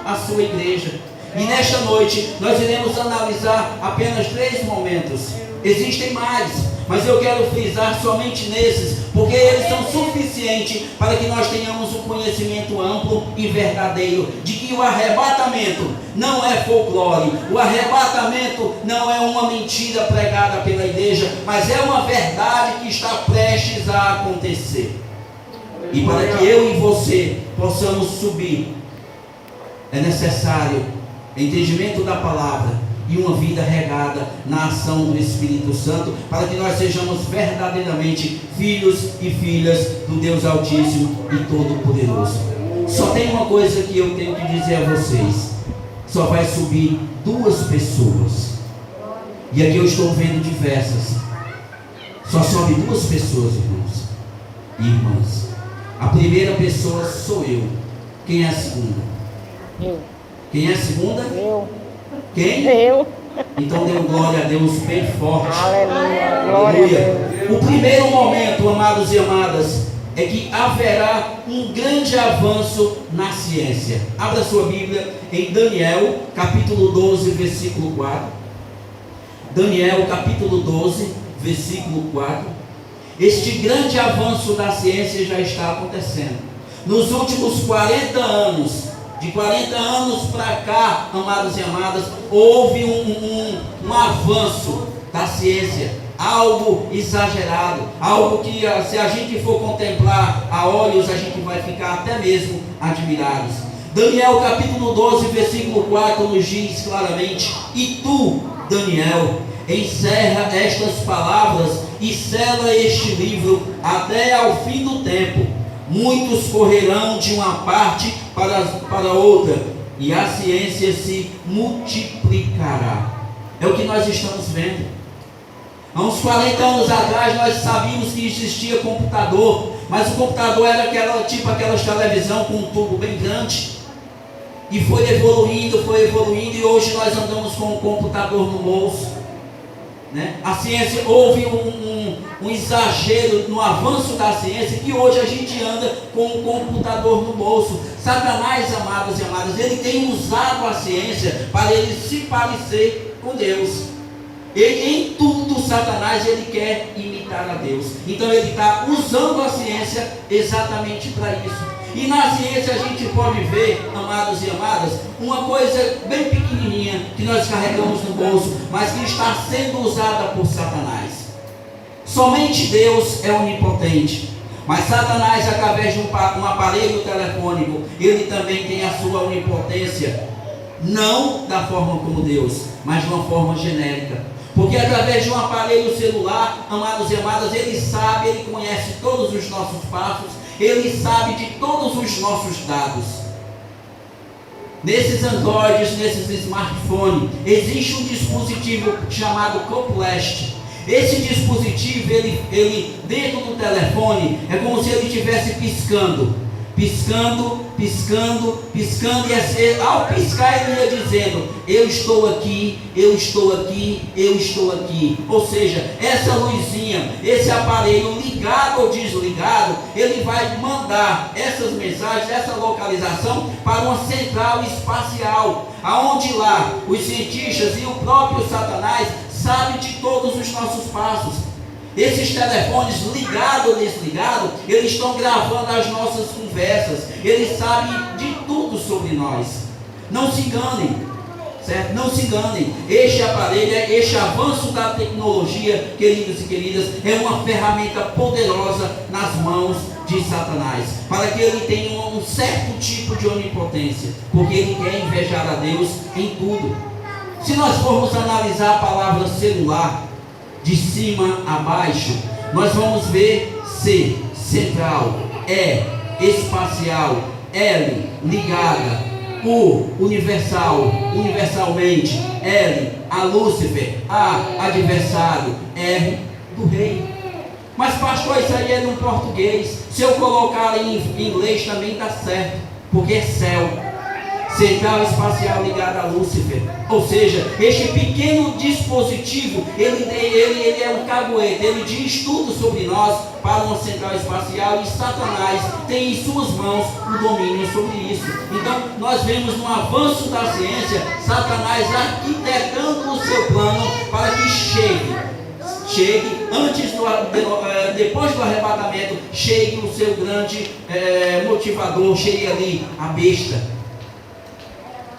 a sua igreja. E nesta noite nós iremos analisar apenas 3 momentos. Existem mais, mas eu quero frisar somente nesses, porque eles são suficientes para que nós tenhamos um conhecimento amplo e verdadeiro de que o arrebatamento não é folclore, o arrebatamento não é uma mentira pregada pela igreja, mas é uma verdade que está prestes a acontecer. E para que eu e você possamos subir, é necessário entendimento da palavra e uma vida regada na ação do Espírito Santo, para que nós sejamos verdadeiramente filhos e filhas do Deus Altíssimo e Todo-Poderoso. Só tem uma coisa que eu tenho que dizer a vocês: só vai subir 2 pessoas, e aqui eu estou vendo diversas. Só sobe 2 pessoas, irmãos e irmãs. A primeira pessoa sou eu. Quem é a segunda? Eu. Quem é a segunda? Eu. Quem? Eu. Então dê glória a Deus bem forte. Aleluia. Glória a Deus. O primeiro momento, amados e amadas, é que haverá um grande avanço na ciência. Abra sua Bíblia em Daniel, capítulo 12, versículo 4. Daniel, capítulo 12, versículo 4. Este grande avanço da ciência já está acontecendo. Nos últimos 40 anos, de 40 anos para cá, amados e amadas, houve um avanço da ciência, algo exagerado, algo que se a gente for contemplar a olhos, a gente vai ficar até mesmo admirados. Daniel capítulo 12, versículo 4 nos diz claramente: e tu, Daniel, encerra estas palavras e sela este livro até ao fim do tempo. Muitos correrão de uma parte para outra, e a ciência se multiplicará. É o que nós estamos vendo. Há uns 40 anos atrás nós sabíamos que existia computador, mas o computador era aquelas televisão com um tubo bem grande, e foi evoluindo, e hoje nós andamos com um computador no bolso. A ciência, houve um exagero no avanço da ciência, que hoje a gente anda com um computador no bolso. Satanás, amados e amadas, ele tem usado a ciência para ele se parecer com Deus. Em tudo, Satanás, ele quer imitar a Deus. Então ele está usando a ciência exatamente para isso. E na ciência a gente pode ver, amados e amadas, uma coisa bem pequenininha que nós carregamos no bolso, mas que está sendo usada por Satanás. Somente Deus é onipotente, mas Satanás, através de um aparelho telefônico, ele também tem a sua onipotência, não da forma como Deus, mas de uma forma genérica. Porque através de um aparelho celular, amados e amadas, ele sabe, ele conhece todos os nossos passos, ele sabe de todos os nossos dados. Nesses Androids, nesses smartphones, existe um dispositivo chamado Coplast. Esse dispositivo, ele dentro do telefone, é como se ele estivesse piscando, e ao piscar ele ia dizendo: eu estou aqui, eu estou aqui, eu estou aqui. Ou seja, essa luzinha, esse aparelho ligado ou desligado, ele vai mandar essas mensagens, essa localização para uma central espacial, aonde lá os cientistas e o próprio Satanás sabem de todos os nossos passos. Esses telefones ligado ou desligado, eles estão gravando as nossas conversas, eles sabem de tudo sobre nós. Não se enganem, certo? Não se enganem. Este aparelho, este avanço da tecnologia, queridos e queridas, é uma ferramenta poderosa nas mãos de Satanás, para que ele tenha um certo tipo de onipotência, porque ele quer invejar a Deus em tudo. Se nós formos analisar a palavra celular de cima a baixo, nós vamos ver C, central, E, espacial, L, ligada, U, universal, universalmente, L, a Lúcifer, A, adversário, R, do rei. Mas pastor, isso aí é no português. Se eu colocar em inglês também está certo, porque é céu. central espacial ligada a Lúcifer. Ou seja, este pequeno dispositivo, ele é um caguete, ele diz tudo sobre nós para uma central espacial, e Satanás tem em suas mãos o domínio sobre isso. Então, nós vemos no avanço da ciência, Satanás arquitetando o seu plano para que chegue antes depois do arrebatamento, chegue o seu grande motivador, chegue ali a besta.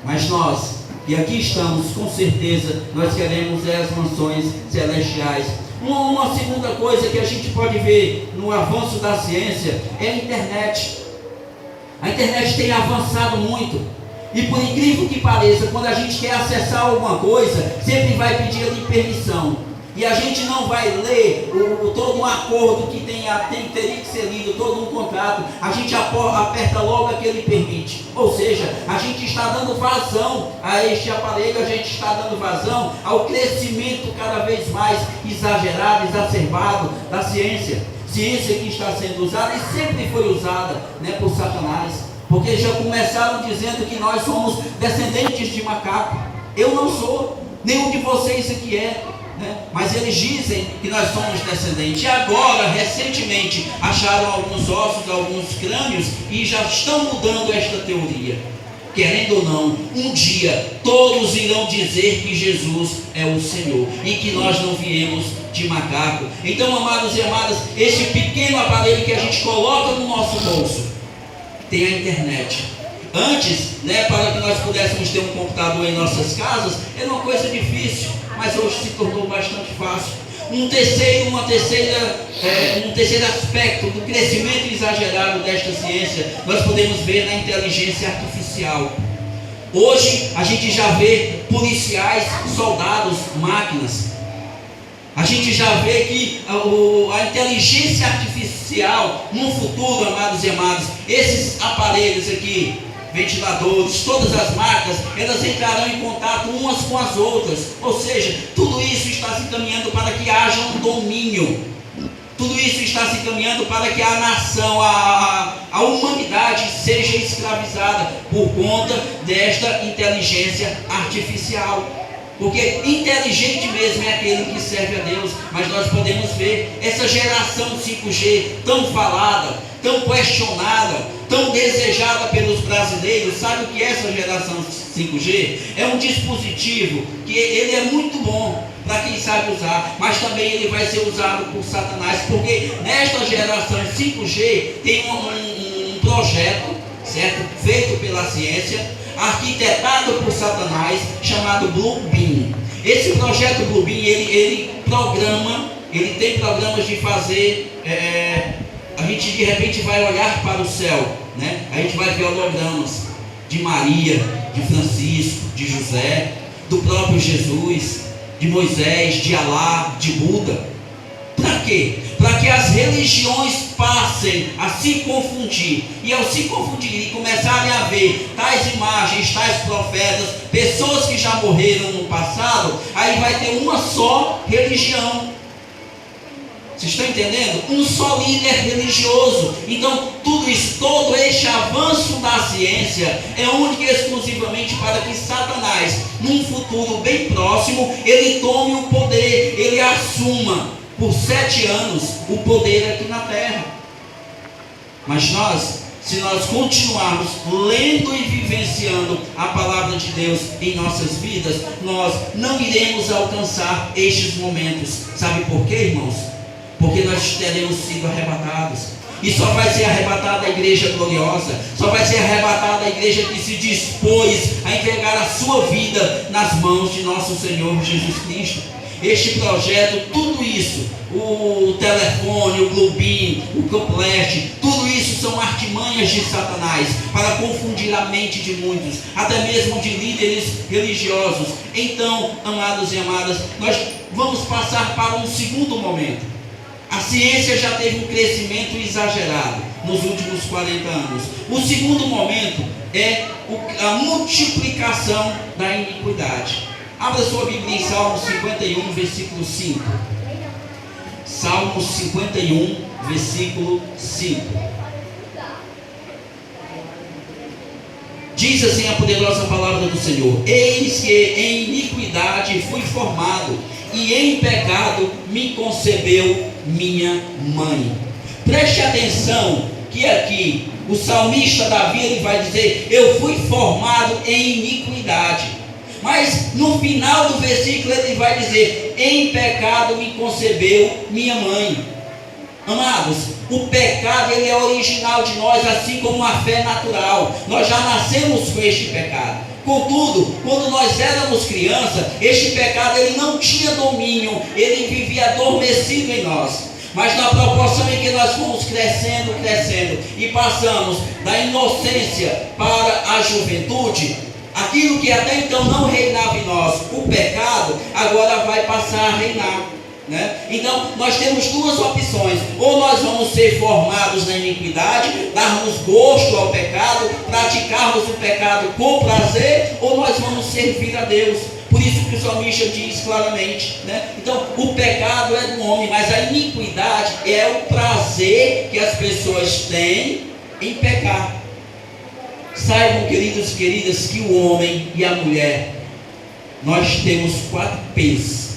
Mas nós, e aqui estamos, com certeza, nós queremos as mansões celestiais. Uma segunda coisa que a gente pode ver no avanço da ciência é a internet. A internet tem avançado muito. E por incrível que pareça, quando a gente quer acessar alguma coisa, sempre vai pedir ali permissão. E a gente não vai ler todo um acordo que teria que ser lido, todo um contrato. A gente aperta logo aquele permite. Ou seja, a gente está dando vazão a este aparelho, a gente está dando vazão ao crescimento cada vez mais exagerado, exacerbado da ciência. Ciência que está sendo usada e sempre foi usada, por Satanás. Porque já começaram dizendo que nós somos descendentes de macaco. Eu não sou, nenhum de vocês aqui é. Mas eles dizem que nós somos descendentes. E agora, recentemente, acharam alguns ossos, alguns crânios, e já estão mudando esta teoria. Querendo ou não, um dia todos irão dizer que Jesus é o Senhor e que nós não viemos de macaco. Então, amados e amadas, esse pequeno aparelho que a gente coloca no nosso bolso tem a internet. Antes, para que nós pudéssemos ter um computador em nossas casas, era uma coisa difícil, mas hoje se tornou bastante fácil. Um terceiro aspecto do crescimento exagerado desta ciência, nós podemos ver na inteligência artificial. Hoje a gente já vê policiais, soldados, máquinas. A gente já vê que a inteligência artificial, no futuro, amados e amadas, esses aparelhos aqui, ventiladores, todas as marcas, elas entrarão em contato umas com as outras. Ou seja, tudo isso está se caminhando para que haja um domínio. Tudo isso está se caminhando para que a nação, a humanidade seja escravizada por conta desta inteligência artificial. Porque inteligente mesmo é aquele que serve a Deus. Mas nós podemos ver essa geração 5G tão falada, tão questionada, tão desejada pelos brasileiros. Sabe o que é essa geração 5G? É um dispositivo que ele é muito bom para quem sabe usar, mas também ele vai ser usado por Satanás, porque nesta geração 5G tem um projeto, certo? Feito pela ciência, arquitetado por Satanás, chamado Blue Beam. Esse projeto Blue Beam, ele tem programas de fazer, a gente de repente vai olhar para o céu, a gente vai ver hologramas de Maria, de Francisco, de José, do próprio Jesus, de Moisés, de Alá, de Buda. Para quê? Para que as religiões passem a se confundir. E ao se confundir e começarem a ver tais imagens, tais profetas, pessoas que já morreram no passado, aí vai ter uma só religião. Vocês estão entendendo? Um só líder religioso. Então, tudo isso, todo este avanço da ciência é único e exclusivamente para que Satanás, num futuro bem próximo, ele tome o poder, ele assuma por 7 anos o poder aqui na terra. Mas nós, se nós continuarmos lendo e vivenciando a palavra de Deus em nossas vidas, nós não iremos alcançar estes momentos. Sabe por quê, irmãos? Porque nós teremos sido arrebatados. E só vai ser arrebatada a igreja gloriosa, só vai ser arrebatada a igreja que se dispôs a entregar a sua vida nas mãos de nosso Senhor Jesus Cristo. Este projeto, tudo isso, o telefone, o Blue Beam, o Complete, tudo isso são artimanhas de Satanás para confundir a mente de muitos, até mesmo de líderes religiosos. Então, amados e amadas, nós vamos passar para um segundo momento. A ciência já teve um crescimento exagerado nos últimos 40 anos. O segundo momento é a multiplicação da iniquidade. Abra sua Bíblia em Salmo 51, versículo 5. Salmo 51, versículo 5. Diz assim a poderosa palavra do Senhor: eis que em iniquidade fui formado, e em pecado me concebeu minha mãe. Preste atenção que aqui o salmista Davi ele vai dizer: eu fui formado em iniquidade. Mas no final do versículo ele vai dizer: em pecado me concebeu minha mãe. Amados, o pecado ele é original de nós, assim como a fé natural. Nós já nascemos com este pecado. Contudo, quando nós éramos crianças, este pecado ele não tinha domínio, ele vivia adormecido em nós. Mas na proporção em que nós fomos crescendo e passamos da inocência para a juventude, aquilo que até então não reinava em nós, o pecado, agora vai passar a reinar. Então nós temos duas opções: ou nós vamos ser formados na iniquidade, darmos gosto ao pecado, praticarmos o pecado com prazer, ou nós vamos servir a Deus. Por isso que o salmista diz claramente, Então o pecado é do homem, mas a iniquidade é o prazer que as pessoas têm em pecar. Saibam, queridos e queridas, que o homem e a mulher, nós temos 4 P's.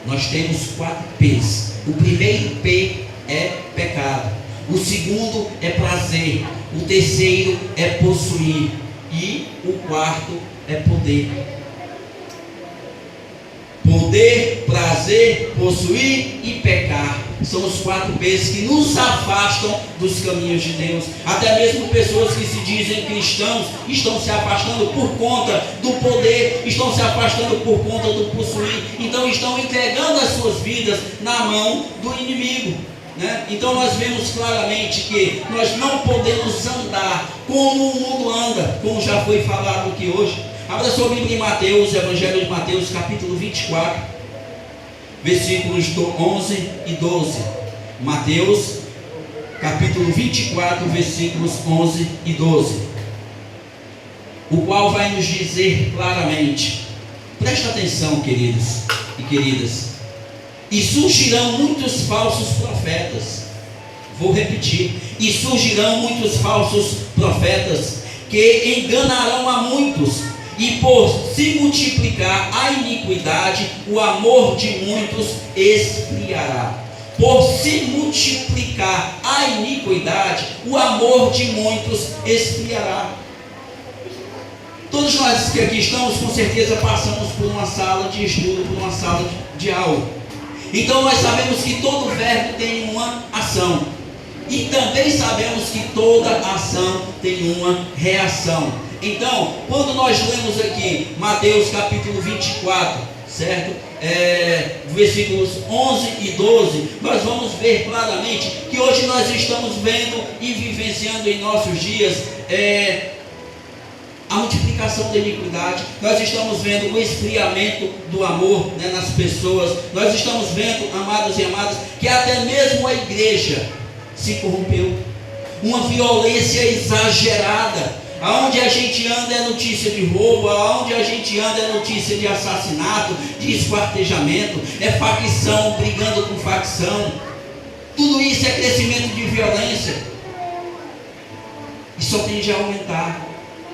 Nós temos 4 P's. O primeiro P é pecado. O segundo é prazer. O terceiro é possuir. E o quarto é poder. Poder, prazer, possuir e pecar. São os 4 P's que nos afastam dos caminhos de Deus. Até mesmo pessoas que se dizem cristãos estão se afastando por conta do poder, estão se afastando por conta do possuir. Então estão entregando as suas vidas na mão do inimigo. Então nós vemos claramente que nós não podemos andar como o mundo anda, como já foi falado aqui hoje. Abra sua Bíblia em Mateus, Evangelho de Mateus, capítulo 24, versículos 11 e 12. Mateus, capítulo 24, versículos 11 e 12. O qual vai nos dizer claramente, presta atenção, queridos e queridas: e surgirão muitos falsos profetas. Vou repetir: e surgirão muitos falsos profetas, que enganarão a muitos. E por se multiplicar a iniquidade, o amor de muitos esfriará. Por se multiplicar a iniquidade, o amor de muitos esfriará. Todos nós que aqui estamos, com certeza passamos por uma sala de estudo, por uma sala de aula. Então nós sabemos que todo verbo tem uma ação. E também sabemos que toda ação tem uma reação. Então, quando nós lemos aqui Mateus capítulo 24, certo? Versículos 11 e 12, nós vamos ver claramente que hoje nós estamos vendo e vivenciando em nossos dias a multiplicação da iniquidade. Nós estamos vendo o esfriamento do amor nas pessoas. Nós estamos vendo, amados e amadas, que até mesmo a igreja se corrompeu. Uma violência exagerada. Aonde a gente anda é notícia de roubo, aonde a gente anda é notícia de assassinato, de esquartejamento, é facção brigando com facção. Tudo isso é crescimento de violência. E só tende a aumentar,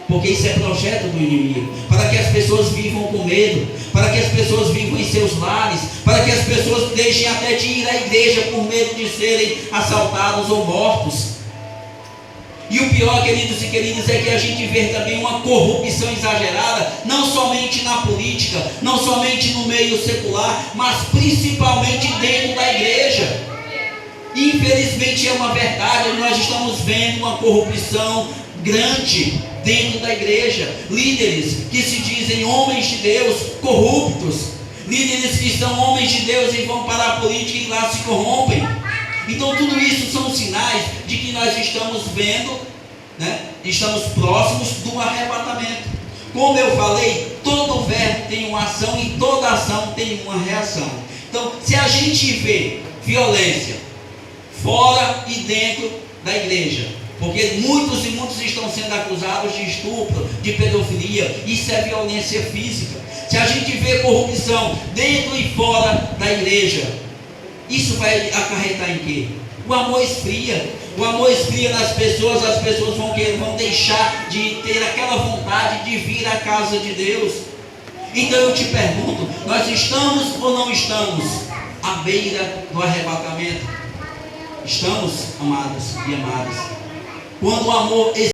porque isso é projeto do inimigo, para que as pessoas vivam com medo, para que as pessoas vivam em seus lares, para que as pessoas deixem até de ir à igreja por medo de serem assaltados ou mortos. E o pior, queridos e queridas, é que a gente vê também uma corrupção exagerada, não somente na política, não somente no meio secular, mas principalmente dentro da igreja. Infelizmente é uma verdade, nós estamos vendo uma corrupção grande dentro da igreja. Líderes que se dizem homens de Deus, corruptos. Líderes que são homens de Deus e vão para a política e lá se corrompem. Então tudo isso são sinais de que nós estamos vendo, estamos próximos do arrebatamento. Como eu falei, todo verbo tem uma ação e toda ação tem uma reação. Então, se a gente vê violência fora e dentro da igreja, porque muitos e muitos estão sendo acusados de estupro, de pedofilia, isso é violência física. Se a gente vê corrupção dentro e fora da igreja, isso vai acarretar em quê? O amor esfria. O amor esfria nas pessoas, as pessoas vão deixar de ter aquela vontade de vir à casa de Deus. Então eu te pergunto, nós estamos ou não estamos à beira do arrebatamento? Estamos, amados e amadas. Quando o amor